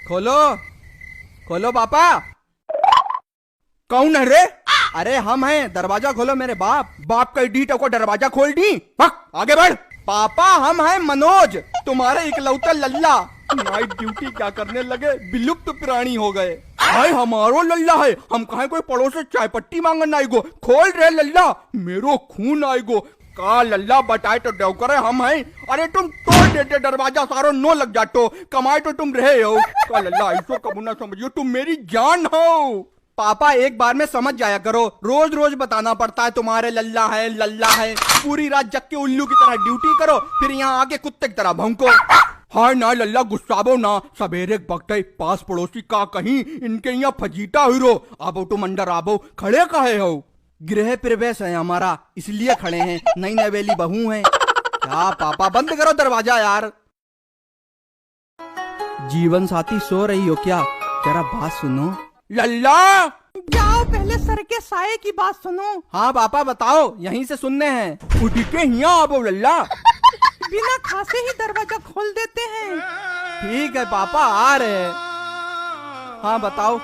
खोलो खोलो पापा। कौन है रे? अरे हम हैं, दरवाजा खोलो मेरे बाप। बाप का डी को दरवाजा खोल दी। आगे बढ़। पापा हम हैं मनोज, तुम्हारे इकलौता लल्ला। नाइट ड्यूटी क्या करने लगे, विलुप्त प्राणी हो गए। भाई हमारो लल्ला है, हम कहे कोई पड़ोस से चाय पट्टी मांगन आएगो। खोल रहे लल्ला, मेरो खून आएगो। का लल्ला बताए तो देव करे हम हैं। अरे तुम तोड़ देते दरवाजा, सारो नो लग जातो। कमाए तो तुम रहे हो। का लल्ला ऐसो कबू ना समझियो, तुम मेरी जान हो। पापा एक बार में समझ जाया करो, रोज रोज बताना पड़ता है तुम्हारे लल्ला है लल्ला है। पूरी रात जग के उल्लू की तरह ड्यूटी करो, फिर यहाँ आके कुत्ते की तरह भौंको। हाय ना लल्ला, गुस्साबो ना। सवेरे बगते पास पड़ोसी का कहीं इनके यहाँ फजीता हीरो। आबो तुम अंदर आबो, खड़े काहे हो? गृह प्रवेश है हमारा, इसलिए खड़े हैं। नई नवेली बहू हैं। क्या पापा बंद करो दरवाजा यार। जीवन साथी सो रही हो क्या? जरा बात सुनो। लल्ला जाओ पहले सर के साये की बात सुनो। हाँ पापा बताओ, यहीं से सुनने हैं। उठ के यहाँ आबो लल्ला। बिना खासे ही दरवाजा खोल देते हैं। ठीक है पापा आ रहे। हाँ बताओ।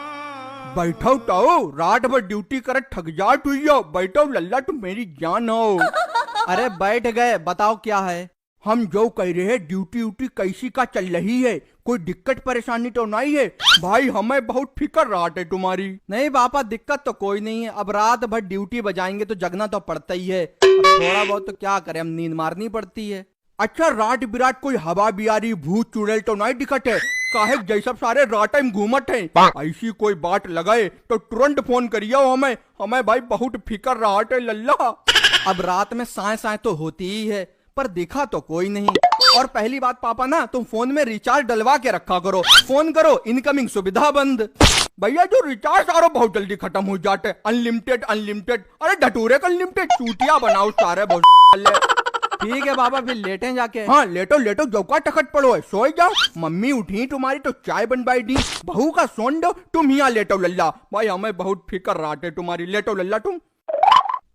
बैठो तो, रात भर ड्यूटी कर थक जाट हुई हो। बैठो लल्ला, तुम मेरी जान हो। अरे बैठ गए, बताओ क्या है? हम जो कह रहे हैं, ड्यूटी उटी कैसी का चल रही है? कोई दिक्कत परेशानी तो नहीं है? भाई हमें बहुत फिक्र रात है तुम्हारी। नहीं पापा दिक्कत तो कोई नहीं है, अब रात भर ड्यूटी बजाएंगे तो जगना तो पड़ता ही है। थोड़ा बहुत तो क्या करें, हम नींद मारनी पड़ती है। अच्छा रात बिराट कोई हवा बियारी भूत चुड़ैल तो नहीं दिखत है? काहे जैसा सारे रात टाइम घूमत है। ऐसी कोई बात लगाए तो तुरंत फोन करियो हमें। हमें भाई बहुत फिक्र रात है लल्ला। अब रात में साए साए तो होती ही है, पर देखा तो कोई नहीं। और पहली बात पापा ना, तुम फोन में रिचार्ज डलवा के रखा करो। फोन करो इनकमिंग सुविधा बंद। भैया जो रिचार्ज सारो बहुत जल्दी खत्म हो जाते। अनलिमिटेड अनलिमिटेड, अरे धटूरे का अनलिमिटेड चूतिया बनाओ सारे बहुत। ठीक है बाबा, फिर लेटे जाके। हाँ लेटो लेटो, जौका टखट पड़ो है, सोई जाओ। मम्मी उठी तुम्हारी तो चाय बनवाई दी। बहू का सोन दो, तुम यहाँ लेटो लल्ला। भाई हमें बहुत फिक्र राटे तुम्हारी। लेटो लल्ला तुम।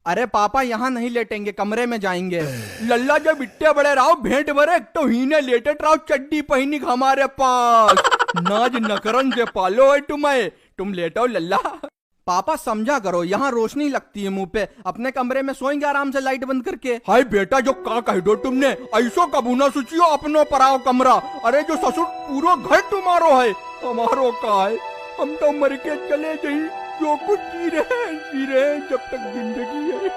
अरे पापा यहाँ नहीं लेटेंगे, कमरे में जाएंगे। लल्ला जब इतने बड़े रहो भेंट भरे तो हीने लेटे रहो चड्डी पहनी हमारे पास। नाज नकरन से पालो है तुम्हें। तुम लेटो लल्ला। पापा समझा करो, यहाँ रोशनी लगती है मुंह पे। अपने कमरे में सोएंगे आराम से लाइट बंद करके। हाय बेटा जो का कह दो तुमने, ऐसो कबू ना सोचियो अपनो पराओ कमरा। अरे जो ससुर पूरा घर तुम्हारो है, हमारो का है। हम तो मर के चले जाई, जो कुछ जी रहे जब तक जिंदगी है।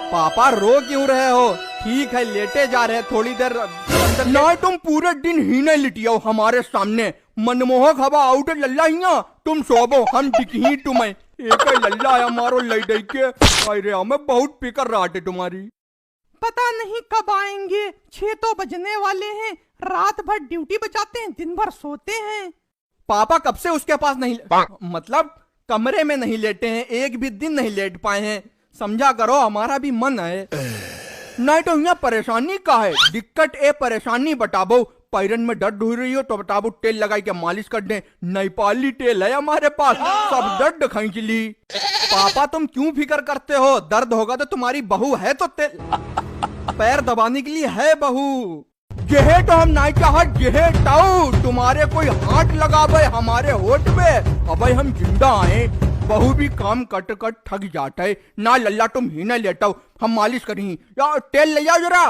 पापा रो क्यों रहे हो? ठीक है लेटे जा रहे, थोड़ी देर ना। तुम पूरे दिन ही नहीं लिटियो हमारे सामने। मनमोहक हवा आउट लल्ला हिया। तुम सोबो, हम दिखी तुम्हें। एक लल्ला है हमारो लड़ाई के। अरे हमें बहुत फिक्र रात है तुम्हारी। पता नहीं कब आएंगे, 6 तो बजने वाले हैं। रात भर ड्यूटी बजाते हैं, दिन भर सोते हैं। पापा कब से उसके पास नहीं, मतलब कमरे में नहीं लेटे हैं, एक भी दिन नहीं लेट पाए हैं। समझा करो, हमारा भी मन है। नहीं तो यहाँ परेशानी का है? दिक्कत ए परेशानी बताबो। पैरन में दर्द हो रही हो तो बताबो, तेल लगाई के मालिश कर दे। नेपाली तेल है हमारे पास, सब दर्द खींच ली। पापा तुम क्यों फिक्र करते हो? दर्द होगा तो तुम्हारी बहू है तो तेल पैर दबाने के लिए है बहू। जेहे तो हम नहीं चाहत, जेहे ताऊ तुम्हारे कोई हाथ लगावे हमारे होठ पे। अब हम जिंदा आए, बहू भी काम कट कट थक जाता है ना। लल्ला तुम ही न लेटाओ, हम मालिश करी। या तेल ले जाओ जरा।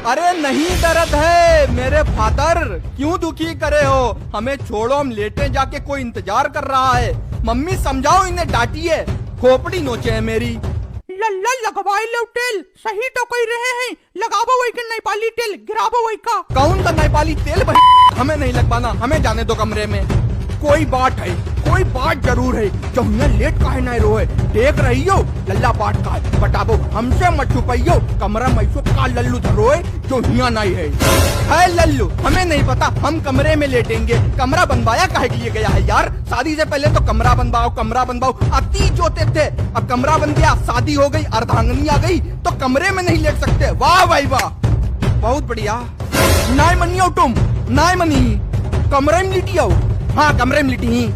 अरे नहीं दर्द है मेरे फादर, क्यों दुखी करे हो? हमें छोड़ो, हम लेटे जाके, कोई इंतजार कर रहा है। मम्मी समझाओ इन्हें, डांटिए, खोपड़ी नोचे है मेरी। लल्ला लगवाई लो तेल, सही तो कह रहे हैं। लगाबो वही का नेपाली तेल, गिराबो वही का। कौन का नेपाली तेल भाई? हमें नहीं लगवाना, हमें जाने दो कमरे में। कोई बात है, कोई बात जरूर है। जो यहाँ लेट काहे नहीं रोए? देख रही हो लल्ला बात का है, बताबो हमसे मत छुपाइयो। कमरा में का लल्लू धरोए जो यहाँ नहीं है लल्लू? हमें नहीं पता, हम कमरे में लेटेंगे। कमरा बनवाया काहे के लिए गया है यार? शादी से पहले तो कमरा बनवाओ कमरा बनवाओ, अति जोते थे। अब कमरा बन गया, शादी हो गई, अर्धांगनी आ गई तो कमरे में नहीं लेट सकते। वाह भाई वाह, बहुत बढ़िया। नहीं मनियो तुम, नहीं मनी, कमरे में लिटियो। हाँ कमरे में लिटी।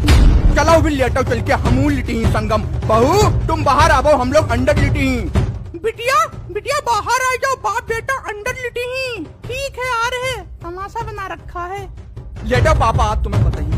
चलो भी लेटो, चल के हम लिटी संगम। बहू तुम बाहर आओ, हम लोग अंदर लिटी। बिटिया बिटिया बाहर आ जाओ, बाप बेटा तमाशा बना रखा है। लेटो पापा, तुम्हें बताइए।